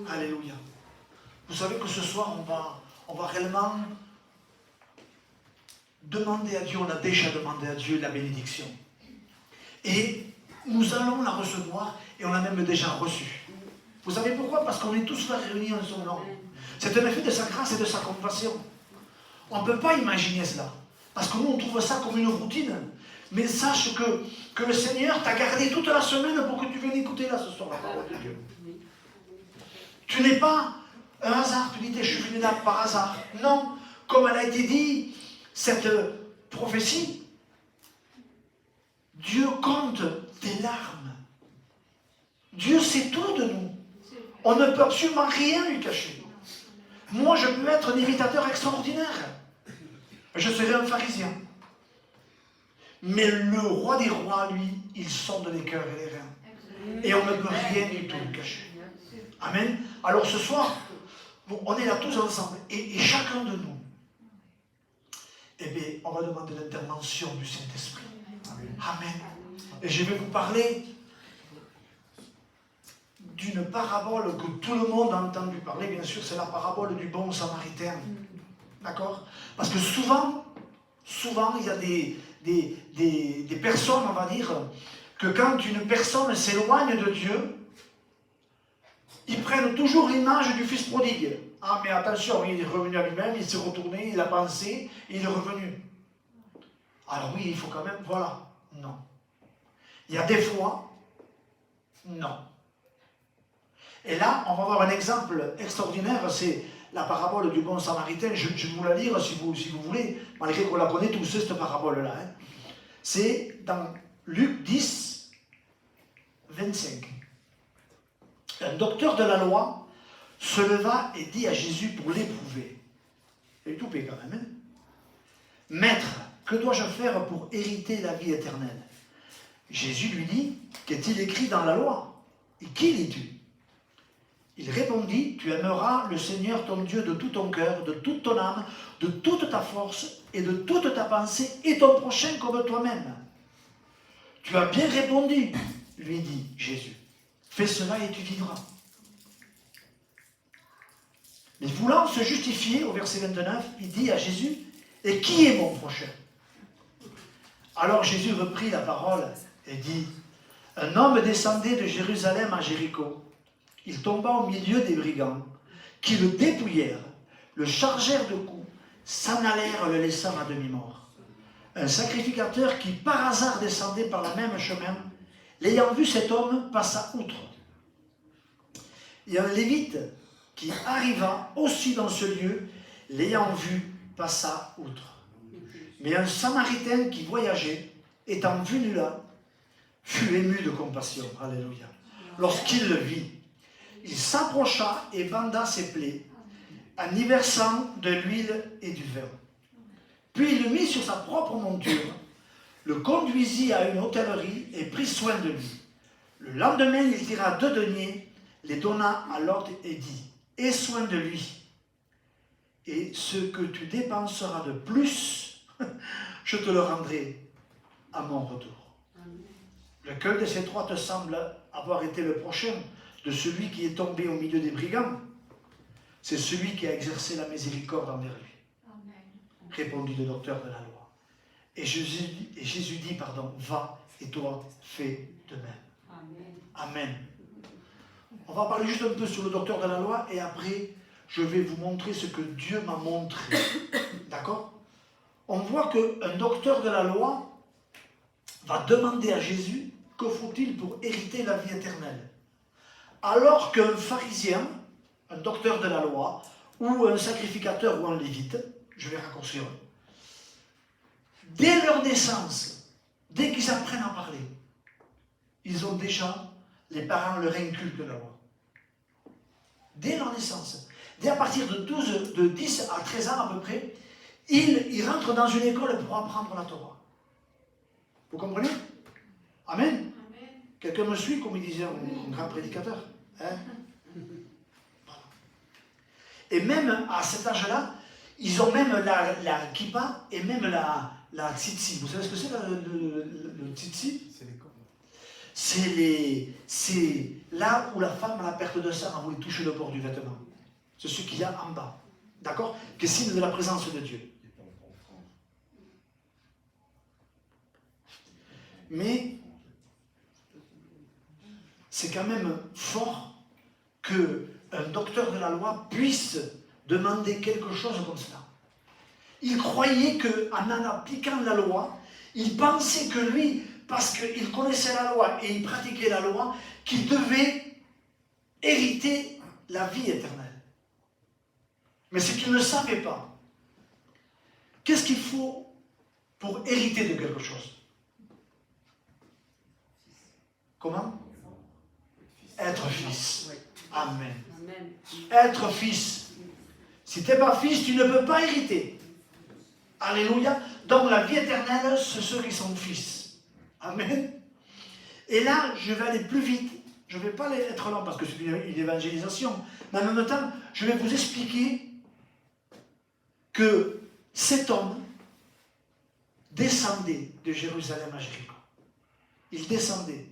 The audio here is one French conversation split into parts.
Alléluia. Vous savez que ce soir, on va réellement demander à Dieu, on a déjà demandé à Dieu la bénédiction. Et nous allons la recevoir et on l'a même déjà reçue. Vous savez pourquoi? Parce qu'on est tous là réunis en son nom. C'est un effet de sa grâce et de sa compassion. On ne peut pas imaginer cela. Parce que nous, on trouve ça comme une routine. Mais sache que le Seigneur t'a gardé toute la semaine pour que tu viennes écouter là ce soir la parole de Dieu. Tu n'es pas un hasard, tu dis je suis venu là par hasard. Non, comme elle a été dit, cette prophétie, Dieu compte tes larmes. Dieu sait tout de nous. On ne peut absolument rien lui cacher. Moi, je peux être un imitateur extraordinaire. Je serai un pharisien. Mais le roi des rois, lui, il sonde les cœurs et les reins. Et on ne peut rien du tout lui cacher. Amen. Alors ce soir, on est là tous ensemble. Et chacun de nous, eh bien, on va demander l'intervention du Saint-Esprit. Amen. Et je vais vous parler d'une parabole que tout le monde a entendu parler, bien sûr, c'est la parabole du bon samaritain. D'accord? Parce que souvent, il y a des personnes, on va dire, que quand une personne s'éloigne de Dieu, ils prennent toujours l'image du fils prodigue. Ah, mais attention, il est revenu à lui-même, il s'est retourné, il a pensé, il est revenu. Alors oui, il faut quand même, voilà. Non. Il y a des fois, non. Et là, on va voir un exemple extraordinaire, c'est la parabole du bon samaritain. Je vais vous la lire si vous voulez, malgré qu'on la connaît tous, cette parabole-là. Hein. C'est dans Luc 10, 25. Un docteur de la loi se leva et dit à Jésus pour l'éprouver. Il est tout payé quand même. Hein. Maître, que dois-je faire pour hériter la vie éternelle? Jésus lui dit, qu'est-il écrit dans la loi? Et qui lis-tu? Il répondit, tu aimeras le Seigneur ton Dieu de tout ton cœur, de toute ton âme, de toute ta force et de toute ta pensée et ton prochain comme toi-même. Tu as bien répondu, lui dit Jésus. Fais cela et tu vivras. Mais voulant se justifier, au verset 29, il dit à Jésus, et qui est mon prochain? Alors Jésus reprit la parole et dit, un homme descendait de Jérusalem à Jéricho. Il tomba au milieu des brigands, qui le dépouillèrent, le chargèrent de coups, s'en allèrent le laissant à demi-mort. Un sacrificateur qui par hasard descendait par le même chemin, l'ayant vu cet homme, passa outre. Et un lévite qui arriva aussi dans ce lieu, l'ayant vu, passa outre. Mais un samaritain qui voyageait, étant venu là, fut ému de compassion. Alléluia. Lorsqu'il le vit, il s'approcha et banda ses plaies, en y versant de l'huile et du vin. Puis il le mit sur sa propre monture, le conduisit à une hôtellerie et prit soin de lui. Le lendemain, il tira 2 deniers, les donna à l'hôte et dit, aie soin de lui, et ce que tu dépenseras de plus, je te le rendrai à mon retour. Lequel de ces 3 te semble avoir été le prochain de celui qui est tombé au milieu des brigands? C'est celui qui a exercé la miséricorde envers lui. Amen. Répondit le docteur de la loi. Et Jésus dit, va et toi fais de même. Amen. Amen. On va parler juste un peu sur le docteur de la loi et après je vais vous montrer ce que Dieu m'a montré. D'accord? On voit qu'un docteur de la loi va demander à Jésus que faut-il pour hériter la vie éternelle. Alors qu'un pharisien, un docteur de la loi, ou un sacrificateur ou un lévite, je vais raccourcir, dès leur naissance, dès qu'ils apprennent à parler, ils ont déjà, les parents leur inculquent la loi. Dès leur naissance, dès à partir de 10 à 13 ans à peu près, ils rentrent dans une école pour apprendre la Torah. Vous comprenez? Amen. Amen. Quelqu'un me suit, comme il disait un grand prédicateur. Hein? Voilà. Et même à cet âge-là, ils ont même la kippa et même la tzitzi. Vous savez ce que c'est le tzitzi? C'est les cornes. c'est là où la femme à la perte de sang a voulu toucher le bord du vêtement. C'est ce qu'il y a en bas. D'accord? Qui est signe de la présence de Dieu. Mais c'est quand même fort qu'un docteur de la loi puisse demander quelque chose comme cela. Il croyait qu'en appliquant la loi, il pensait que lui, parce qu'il connaissait la loi et il pratiquait la loi, qu'il devait hériter la vie éternelle. Mais ce qu'il ne savait pas, qu'est-ce qu'il faut pour hériter de quelque chose? Comment? Être fils. Amen. Être fils. Si tu n'es pas fils, tu ne peux pas hériter. Alléluia. Donc la vie éternelle, c'est ceux qui sont fils. Amen. Et là, je vais aller plus vite. Je ne vais pas être long parce que c'est une évangélisation. Mais en même temps, je vais vous expliquer que cet homme descendait de Jérusalem à Jéricho. Il descendait.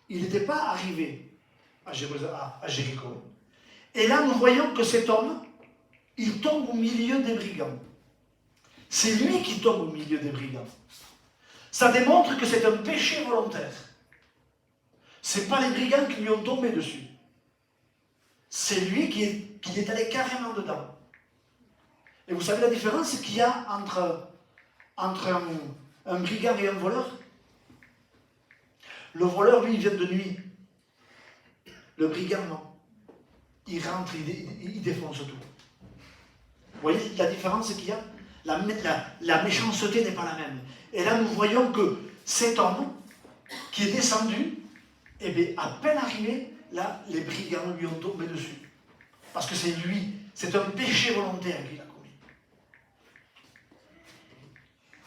Il n'était pas arrivé à Jéricho. Et là, nous voyons que cet homme, il tombe au milieu des brigands. C'est lui qui tombe au milieu des brigands. Ça démontre que c'est un péché volontaire. Ce n'est pas les brigands qui lui ont tombé dessus. C'est lui qui est allé carrément dedans. Et vous savez la différence qu'il y a entre un brigand et un voleur? Le voleur, lui, il vient de nuit. Le brigand, non. Il rentre, il défonce tout. Vous voyez la différence qu'il y a? La méchanceté n'est pas la même. Et là, nous voyons que cet homme qui est descendu, eh bien, à peine arrivé, là, les brigands lui ont tombé dessus. Parce que c'est lui, c'est un péché volontaire qu'il a commis.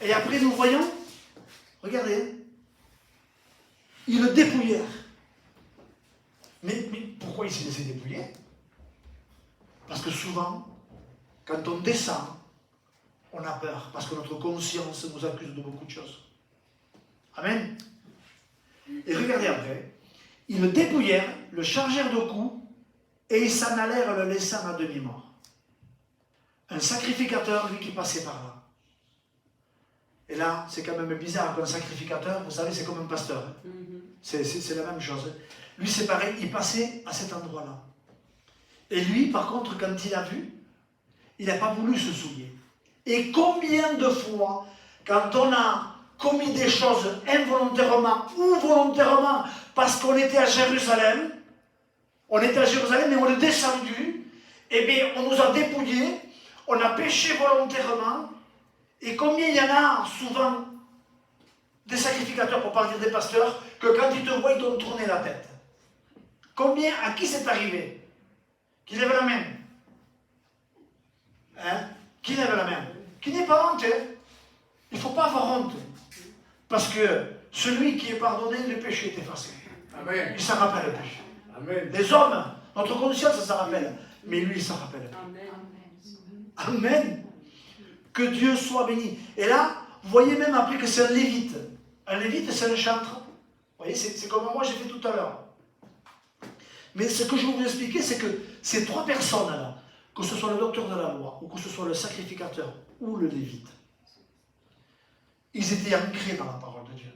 Et après, nous voyons, regardez, ils le dépouillèrent. Mais pourquoi il s'est laissé dépouiller? Parce que souvent, quand on descend, on a peur, parce que notre conscience nous accuse de beaucoup de choses. Amen. Et regardez après, ils le dépouillèrent, le chargèrent de coups, et ils s'en allèrent le laissant à demi-mort. Un sacrificateur, lui, qui passait par là. Et là, c'est quand même bizarre qu'un sacrificateur, vous savez, c'est comme un pasteur. Hein. C'est la même chose. Lui, c'est pareil, il passait à cet endroit-là. Et lui, par contre, quand il a vu, il n'a pas voulu se souiller. Et combien de fois, quand on a commis des choses involontairement ou volontairement, parce qu'on était à Jérusalem, et on est descendu, eh bien, on nous a dépouillés, on a péché volontairement, et combien il y en a souvent des sacrificateurs, pour ne pas dire des pasteurs, que quand ils te voient, ils t'ont tourné la tête. Combien, à qui c'est arrivé? Qui lève la main? Hein? Qui lève la main? Qui n'est pas honte. Hein? Il ne faut pas avoir honte. Parce que celui qui est pardonné, le péché est effacé. Amen. Il s'en rappelle le péché. Amen. Les hommes, notre conscience, ça s'en rappelle. Mais lui, il s'en rappelle. Amen. Amen. Que Dieu soit béni. Et là, vous voyez même après que c'est un lévite. Un lévite, c'est un chantre. Vous voyez, c'est comme moi j'ai fait tout à l'heure. Mais ce que je vais vous expliquer, c'est que ces trois personnes-là, que ce soit le docteur de la loi, ou que ce soit le sacrificateur, ou le lévite, ils étaient ancrés dans la parole de Dieu.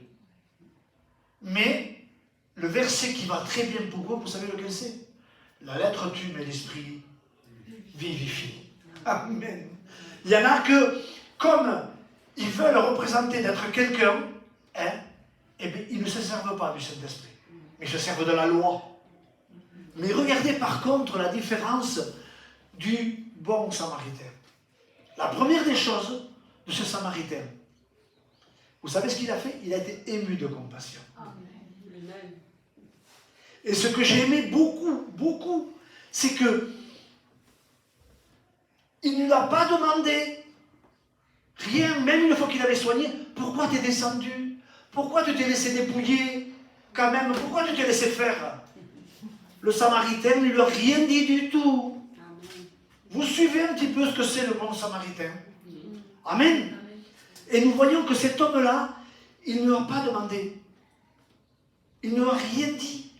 Mais le verset qui va très bien pour vous savez lequel c'est? La lettre tue, mais l'esprit vivifie. Amen. Il y en a que, comme ils veulent représenter d'être quelqu'un, hein, eh bien, ils ne se servent pas du Saint-Esprit, mais ils se servent de la loi. Mais regardez par contre la différence du bon samaritain. La première des choses de ce samaritain, vous savez ce qu'il a fait? Il a été ému de compassion. Amen. Et ce que j'ai aimé beaucoup, c'est que il ne lui a pas demandé rien, même une fois qu'il avait soigné. Pourquoi tu es descendu? Pourquoi tu t'es laissé dépouiller? Quand même, pourquoi tu t'es laissé faire? Le samaritain ne lui a rien dit du tout. Amen. Vous suivez un petit peu ce que c'est le bon samaritain? Amen. Amen. Et nous voyons que cet homme-là, il ne lui a pas demandé. Il ne a rien dit.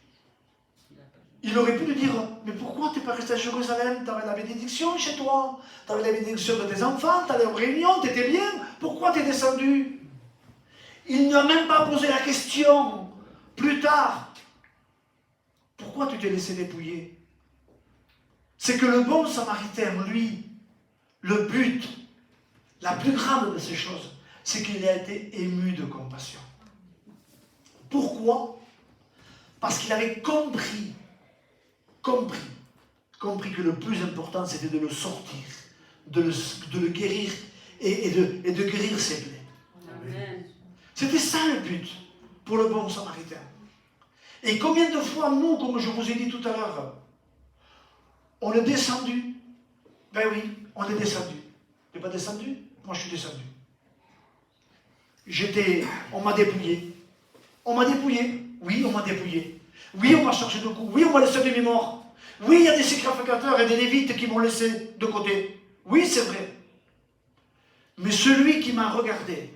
Il aurait pu lui dire, mais pourquoi tu n'es pas resté à Jérusalem? Tu avais la bénédiction chez toi, tu avais la bénédiction de tes enfants, tu allais aux réunions, tu étais bien, pourquoi tu es descendu? Il n'a même pas posé la question. Plus tard, pourquoi tu t'es laissé dépouiller? C'est que le bon Samaritain, lui, le but, la plus grande de ces choses, c'est qu'il a été ému de compassion. Pourquoi? Parce qu'il avait compris que le plus important, c'était de le sortir, de le guérir et de guérir ses plaies. Amen. C'était ça le but pour le bon Samaritain. Et combien de fois, nous, comme je vous ai dit tout à l'heure, on est descendu? Ben oui, on est descendu. Tu n'es pas descendu? Moi, je suis descendu. On m'a dépouillé. On m'a dépouillé. Oui, on m'a dépouillé. Oui, on m'a chargé de coups. Oui, on m'a laissé mes morts. Oui, il y a des sacrificateurs et des lévites qui m'ont laissé de côté. Oui, c'est vrai. Mais celui qui m'a regardé,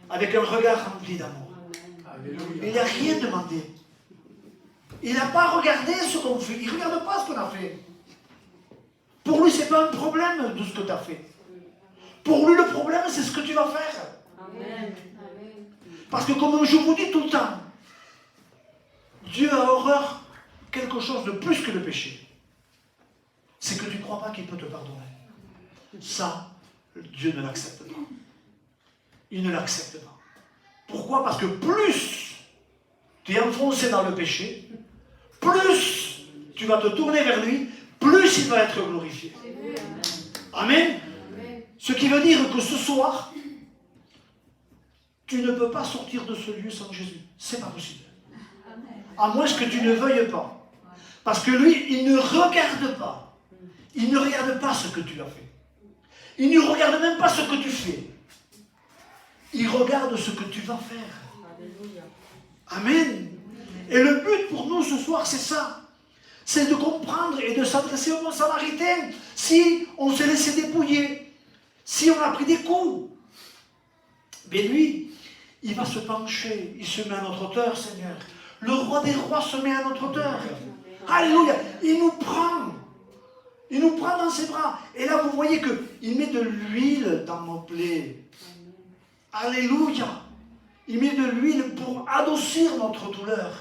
avec un regard rempli d'amour, il n'a rien demandé. Il n'a pas regardé ce qu'on fait. Il ne regarde pas ce qu'on a fait. Pour lui, ce n'est pas un problème de ce que tu as fait. Pour lui, le problème, c'est ce que tu vas faire. Amen. Parce que comme je vous dis tout le temps, Dieu a horreur quelque chose de plus que le péché. C'est que tu ne crois pas qu'il peut te pardonner. Ça, Dieu ne l'accepte pas. Il ne l'accepte pas. Pourquoi? Parce que plus tu es enfoncé dans le péché, plus tu vas te tourner vers lui, plus il va être glorifié. Amen. Ce qui veut dire que ce soir, tu ne peux pas sortir de ce lieu sans Jésus. C'est pas possible. À moins que tu ne veuilles pas. Parce que lui, il ne regarde pas. Il ne regarde pas ce que tu as fait. Il ne regarde même pas ce que tu fais. Il regarde ce que tu vas faire. Amen. Et le but pour nous ce soir, c'est ça. C'est de comprendre et de s'adresser au bon Samaritain. Si on s'est laissé dépouiller, si on a pris des coups, mais lui, il va se pencher, il se met à notre hauteur, Seigneur. Le roi des rois se met à notre hauteur. Alléluia. Il nous prend. Il nous prend dans ses bras. Et là, vous voyez qu'il met de l'huile dans nos plaies. Alléluia. Il met de l'huile pour adoucir notre douleur.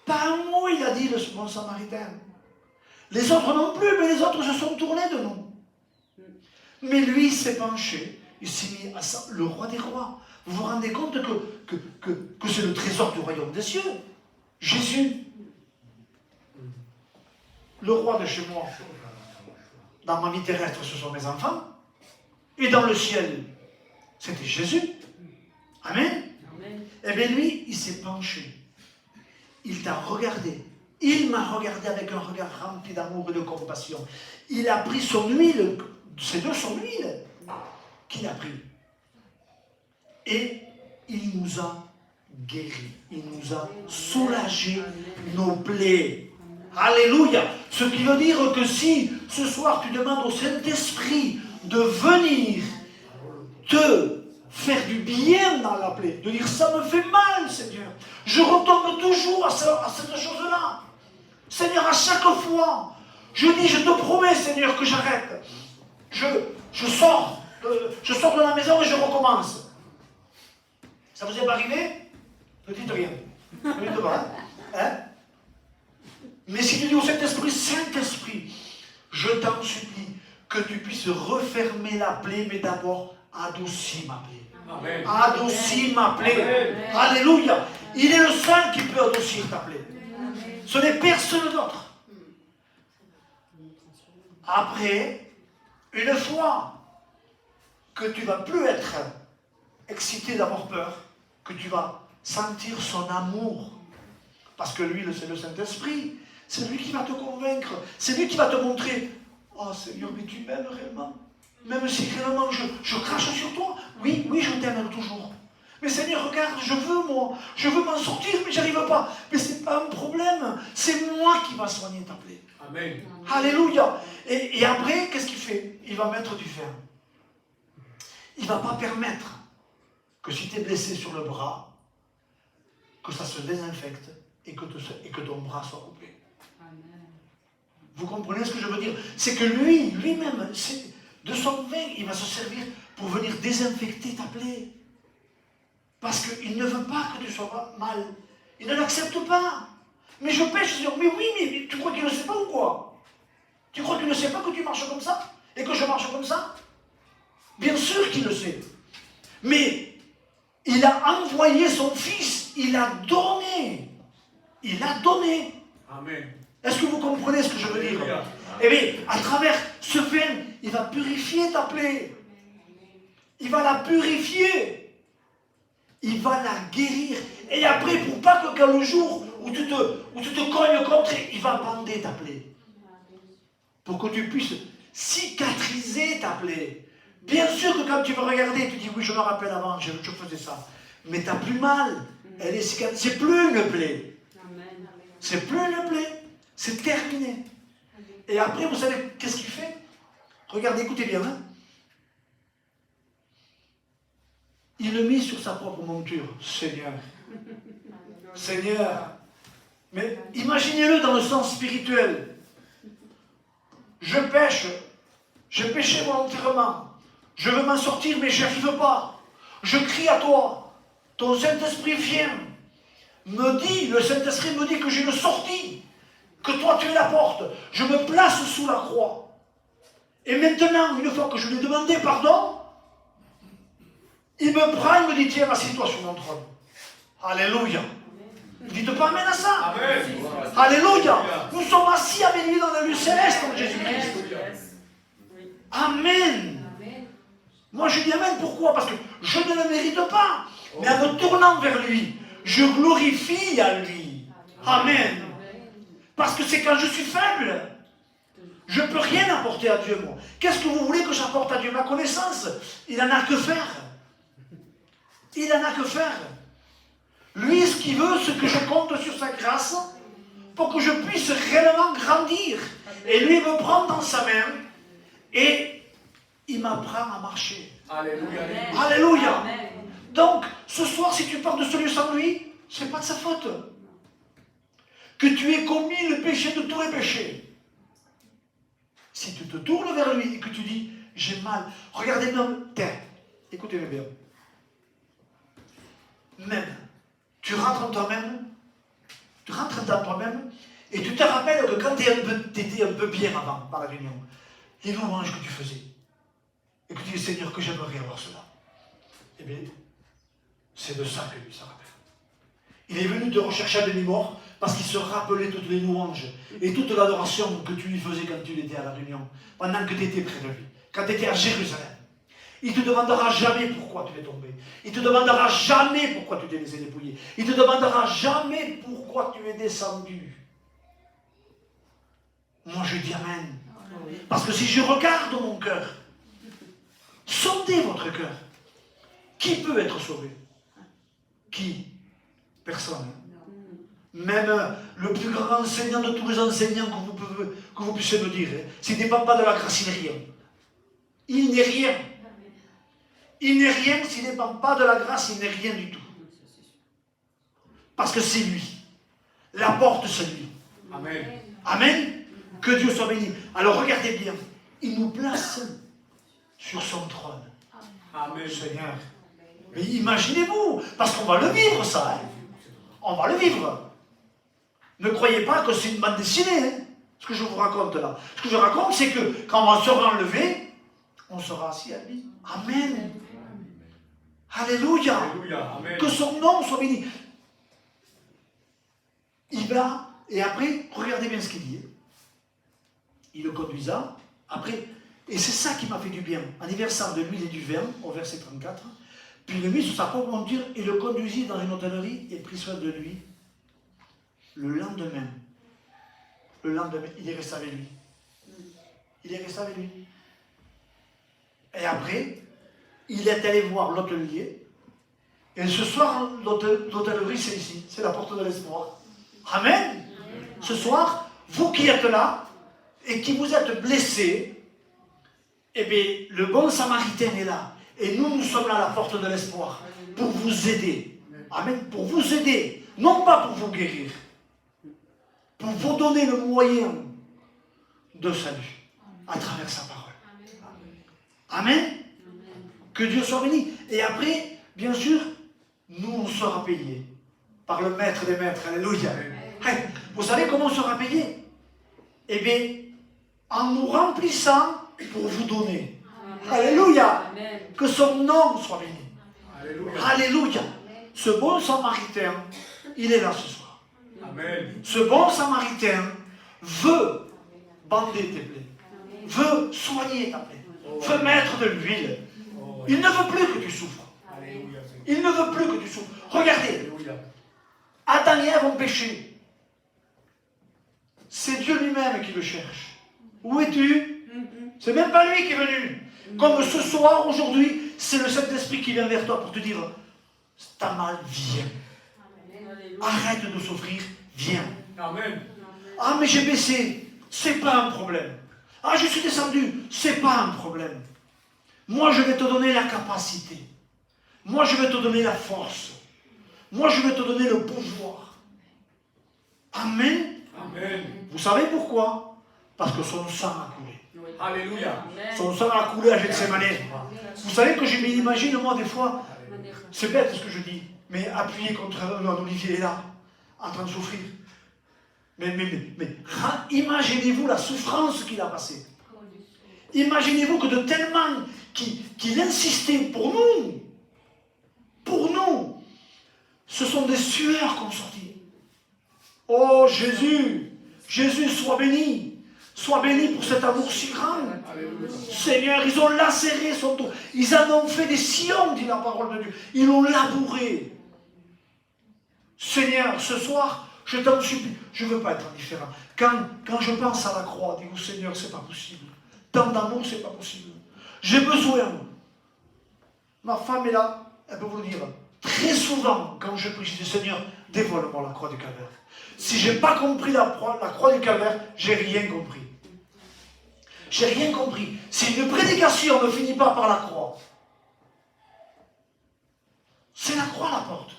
Pas un mot, il a dit, le bon Samaritain. Les autres non plus, mais les autres se sont tournés de nous. Mais lui, il s'est penché. Il s'est mis à ça, le roi des rois. Vous vous rendez compte que c'est le trésor du royaume des cieux. Jésus. Le roi de chez moi. Dans ma vie terrestre, ce sont mes enfants. Et dans le ciel, c'était Jésus. Amen. Amen. Eh bien lui, il s'est penché. Il t'a regardé. Il m'a regardé avec un regard rempli d'amour et de compassion. Il a pris son huile, c'est de son huile qu'il a pris. Et il nous a guéris. Il nous a soulagé nos plaies. Alléluia. Ce qui veut dire que si ce soir tu demandes au Saint-Esprit de venir te faire du bien dans la plaie, de dire ça me fait mal, Seigneur. Je retombe toujours à cette chose-là. Seigneur, à chaque fois, je dis, je te promets, Seigneur, que j'arrête. Je sors de la maison et je recommence. Ça vous est pas arrivé? Ne dites rien. Ne dites pas. Hein? Mais si tu dis au Saint-Esprit, Saint-Esprit, je t'en supplie que tu puisses refermer la plaie, mais d'abord adoucis ma plaie. Amen. Adoucis ma plaie. Amen. Alléluia. Il est le seul qui peut adoucir ta plaie. Amen. Ce n'est personne d'autre. Après, une fois que tu ne vas plus être excité d'avoir peur, que tu vas sentir son amour, parce que lui, c'est le Saint-Esprit, c'est lui qui va te convaincre, c'est lui qui va te montrer, oh Seigneur, mais tu m'aimes réellement, même si réellement je crache sur toi, oui, je t'aime toujours. Mais Seigneur, regarde, je veux m'en sortir, mais j'arrive pas. Mais c'est pas un problème, c'est moi qui va soigner ta plaie. Amen. Alléluia. Et après, qu'est-ce qu'il fait? Il va mettre du fer. Il ne va pas permettre que si tu es blessé sur le bras, que ça se désinfecte et que ton bras soit coupé. Vous comprenez ce que je veux dire? C'est que lui-même, de son vin, il va se servir pour venir désinfecter ta plaie. Parce qu'il ne veut pas que tu sois mal. Il ne l'accepte pas. Mais je pêche, Seigneur. Mais oui, mais tu crois qu'il ne sait pas ou quoi? Tu crois qu'il ne sait pas que tu marches comme ça? Et que je marche comme ça? Bien sûr qu'il le sait. Mais il a envoyé son fils. Il a donné. Il a donné. Amen. Est-ce que vous comprenez ce que je veux dire? Eh bien, à travers ce vin, il va purifier ta plaie. Il va la purifier. Il va la guérir. Et après, pour pas que quand le jour où tu te cognes contre, il va bander ta plaie. Pour que tu puisses cicatriser ta plaie. Bien sûr que quand tu vas regarder, tu dis, oui, je me rappelle avant, je faisais ça. Mais tu n'as plus mal. Elle est cicatrisée. C'est plus une plaie. C'est plus une plaie. C'est terminé. Et après, vous savez, qu'est-ce qu'il fait? Regardez, écoutez bien. Hein? Il le mit sur sa propre monture. Seigneur. Seigneur. Mais imaginez-le dans le sens spirituel. Je pêche. Je péchais volontairement. Je veux m'en sortir, mais je n'y arrive pas. Je crie à toi. Ton Saint-Esprit vient. Le Saint-Esprit me dit que j'ai une sortie. Que toi tu es la porte. Je me place sous la croix. Et maintenant, une fois que je lui ai demandé pardon, il me prend, il me dit, tiens, assieds-toi sur mon trône. Alléluia. Dites pas amen à ça. Amen. Alléluia. Nous sommes assis avec lui dans le lieu céleste en Jésus-Christ. Amen. Moi je dis amen, pourquoi? Parce que je ne le mérite pas. Mais en me tournant vers lui, je glorifie à lui. Amen. Parce que c'est quand je suis faible. Je ne peux rien apporter à Dieu, moi. Qu'est-ce que vous voulez que j'apporte à Dieu? Ma connaissance. Il n'en a que faire. Il n'en a que faire. Lui, ce qu'il veut, c'est que je compte sur sa grâce pour que je puisse réellement grandir. Et lui me prend dans sa main et il m'apprend à marcher. Alléluia. Alléluia. Donc, ce soir, si tu pars de ce lieu sans lui, ce n'est pas de sa faute. Que tu aies commis le péché de tous les péchés. Si tu te tournes vers lui et que tu dis, j'ai mal, regardez même, tiens, écoutez-moi bien. Même, tu rentres en toi-même, et tu te rappelles que quand tu étais un peu bien avant, par la réunion, les louanges que tu faisais, et que tu dis, Seigneur, que j'aimerais avoir cela. Eh bien, c'est de ça que lui se rappelle. Il est venu te rechercher à demi-mort parce qu'il se rappelait toutes les louanges et toute l'adoration que tu lui faisais quand tu étais à la réunion, pendant que tu étais près de lui, quand tu étais à Jérusalem. Il ne te demandera jamais pourquoi tu es tombé. Il ne te demandera jamais pourquoi tu t'es laissé dépouiller. Il ne te demandera jamais pourquoi tu es descendu. Moi je dis amen. Parce que si je regarde mon cœur, sondez votre cœur. Qui peut être sauvé? Qui? Personne. Même le plus grand enseignant de tous les enseignants que vous puissiez me dire, s'il ne dépend pas de la grâce, il n'est rien. Il n'est rien. Il n'est rien s'il ne dépend pas de la grâce, il n'est rien du tout. Parce que c'est lui. La porte, c'est lui. Amen. Amen. Que Dieu soit béni. Alors regardez bien. Il nous place sur son trône. Amen. Seigneur. Mais imaginez-vous, parce qu'on va le vivre ça. Hein. On va le vivre. Ne croyez pas que c'est une bande dessinée, hein, ce que je vous raconte là. Ce que je raconte, c'est que quand on sera enlevé, on sera assis à lui. Amen. Alléluia. Alléluia. Amen. Que son nom soit béni. Il va, et après, regardez bien ce qu'il dit. Il le conduisa. Après, et c'est ça qui m'a fait du bien. En y versant de l'huile et du vin, au verset 34, puis il le mit sur sa propre monture et le conduisit dans une hôtellerie et prit soin de lui. Le lendemain, il est resté avec lui. Il est resté avec lui. Et après, il est allé voir l'hôtelier. Et ce soir, l'hôtellerie, c'est ici. C'est la porte de l'espoir. Amen. Ce soir, vous qui êtes là et qui vous êtes blessés, eh bien, le bon samaritain est là. Et nous sommes là à la porte de l'espoir pour vous aider. Amen. Pour vous aider. Non pas pour vous guérir, pour vous donner le moyen de salut à travers sa parole. Amen. Que Dieu soit béni. Et après, bien sûr, nous, on sera payés par le maître des maîtres. Alléluia. Vous savez comment on sera payé? Eh bien, en nous remplissant pour vous donner. Alléluia. Que son nom soit béni. Alléluia. Alléluia. Ce bon samaritain, il est là ce soir. Amen. Ce bon samaritain veut bander tes plaies, veut soigner ta plaie, veut mettre de l'huile. Oh, Il ne veut plus que tu souffres. Alléluia. Seigneur. Il ne veut plus que tu souffres. Regardez, Alléluia. Adam et Ève ont péché. C'est Dieu lui-même qui le cherche. Où es-tu? C'est même pas lui qui est venu. Comme ce soir, aujourd'hui, c'est le Saint-Esprit qui vient vers toi pour te dire, t'as mal, viens. Arrête de souffrir, viens. Amen. Ah, mais j'ai baissé, c'est pas un problème. Ah, je suis descendu, c'est pas un problème. Moi, je vais te donner la capacité. Moi, je vais te donner la force. Moi, je vais te donner le pouvoir. Amen. Amen. Vous savez pourquoi? Parce que son sang a coulé. Alléluia. Son sang a coulé à Gethsemane. Vous savez que je m'imagine, moi, des fois, c'est bête ce que je dis, mais appuyé contre un Olivier est là, en train de souffrir. Mais imaginez-vous la souffrance qu'il a passée. Imaginez-vous que de tellement qu'il insistait pour nous, ce sont des sueurs qui ont sorti. Oh Jésus, Jésus, sois béni. Sois béni pour cet amour si grand. Alléluia. Seigneur, ils ont lacéré son dos. Ils en ont fait des sillons, dit la parole de Dieu. Ils l'ont labouré. Seigneur, ce soir, je t'en supplie. Je ne veux pas être indifférent. Quand je pense à la croix, dis-vous, Seigneur, c'est pas possible. Tant d'amour, c'est pas possible. J'ai besoin. Ma femme est là, elle peut vous le dire. Très souvent, quand je prie, je dis, Seigneur, dévoile-moi la croix du calvaire. Si je n'ai pas compris la croix du calvaire, j'ai rien compris. J'ai rien compris. Si une prédication ne finit pas par la croix, c'est la croix la porte.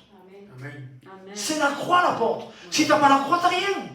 Amen. C'est la croix la porte. Si tu n'as pas la croix, tu n'as rien.